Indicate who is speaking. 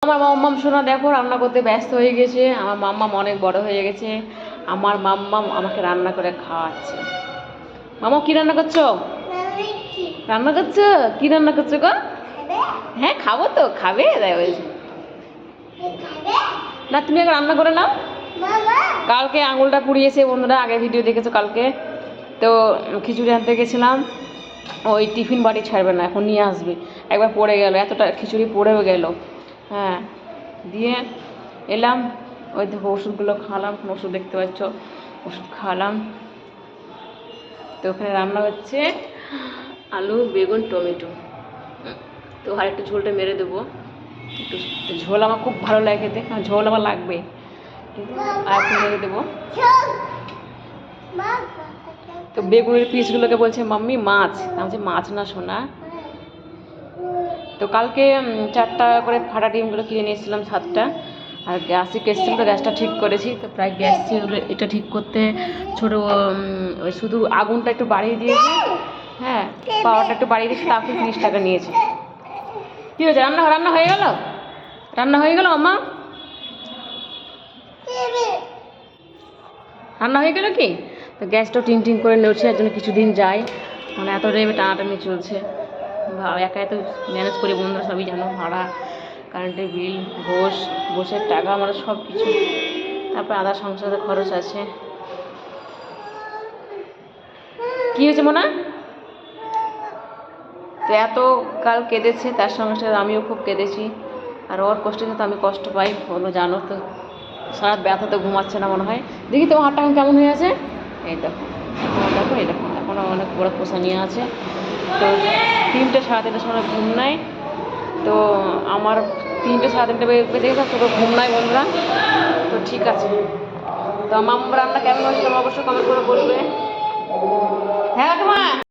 Speaker 1: আমার মাম্মাম সোনা দেখো রান্না করতে ব্যস্ত হয়ে গেছে। আমার মাম্মাম অনেক বড় হয়ে গেছে। আমার মাম্মাম আমাকে রান্না করে খাওয়াচ্ছে। মামা কি রান্না করছো? রান্না করছো? কি রান্না করছো গো? হ্যাঁ খাবো তো। খাবে তাই বলছি না, তুমি আগে রান্না করে নাও। কালকে আঙুলটা পুড়িয়েছে বন্ধুরা, আগে ভিডিও দেখেছো কালকে। তো খিচুড়ি আনতে গেছিলাম, ওই টিফিন বাড়ি ছাড়বে না, এখন নিয়ে আসবে। একবার পড়ে গেল, এতটা খিচুড়ি পড়েও গেল। হ্যাঁ, দিয়ে এলাম, ওই দেখো ওষুধগুলো খাওয়ালাম, ওষুধ দেখতে পাচ্ছ, ওষুধ খাওয়ালাম। তো ওখানে রান্না হচ্ছে আলু বেগুন টমেটো। তো আর একটু ঝোলটা মেরে দেবো। একটু ঝোল আমার খুব ভালো লাগে খেতে, ঝোল আমার লাগবে, কিন্তু আর একটু মেরে দেবো। তো বেগুনের পিসগুলোকে বলছে মাম্মি মাছ, আমি বলছি মাছ না সোনা। তো কালকে 4 টাকা করে ফাটা ডিমগুলো কিনে নিয়েছিলাম 7টা। আর গ্যাসই এসেছিলো, তো গ্যাসটা ঠিক করেছি। তো প্রায় গ্যাস ছিল, এটা ঠিক করতে ছোটো ওই শুধু আগুনটা একটু বাড়িয়ে দিয়েছি। হ্যাঁ, পাওয়ারটা একটু বাড়িয়ে দিয়েছি, তারপর 30 টাকা নিয়েছি। কী হয়েছে? রান্না রান্না হয়ে গেল? রান্না হয়ে গেল আম্মা? রান্না হয়ে গেল কি? তো গ্যাসটাও টিং টিং করে নড়ছে, এর জন্য কিছুদিন যায়, মানে এত রেমে টানাটানি চলছে। একাই তো ম্যানেজ করি বন্ধুরা, সবই জানো, ভাড়া, কারেন্টের বিল, ঘোষের টাকা, মানে সব কিছু, তারপর আদার সংসারের খরচ আছে। কী হয়েছে মোনা? তো এত কাল কেঁদেছে, তার সঙ্গে সাথে আমিও খুব কেঁদেছি। আর ওর কষ্টের সাথে আমি কষ্ট পাই, বলো জানো তো। সারা ব্যথা তো ঘুমাচ্ছে না মনে হয়। দেখি তোমার হাতটা এখন কেমন হয়ে আছে? এই দেখো, দেখো, এই দেখো, এখনও অনেক বড় খোসা নিয়ে আছে। তো 3টে সাড়ে 3টের সময় ঘুম নাই। তো আমার 3টে সাড়ে 3টে বেজে গেছে, তোকে ঘুম নাই বন্ধুরা। তো ঠিক আছে, তো মাম্মা রান্না কেমন হয়েছে তোমরা অবশ্যই কমেন্ট করে বলবে। হ্যাঁ তোমার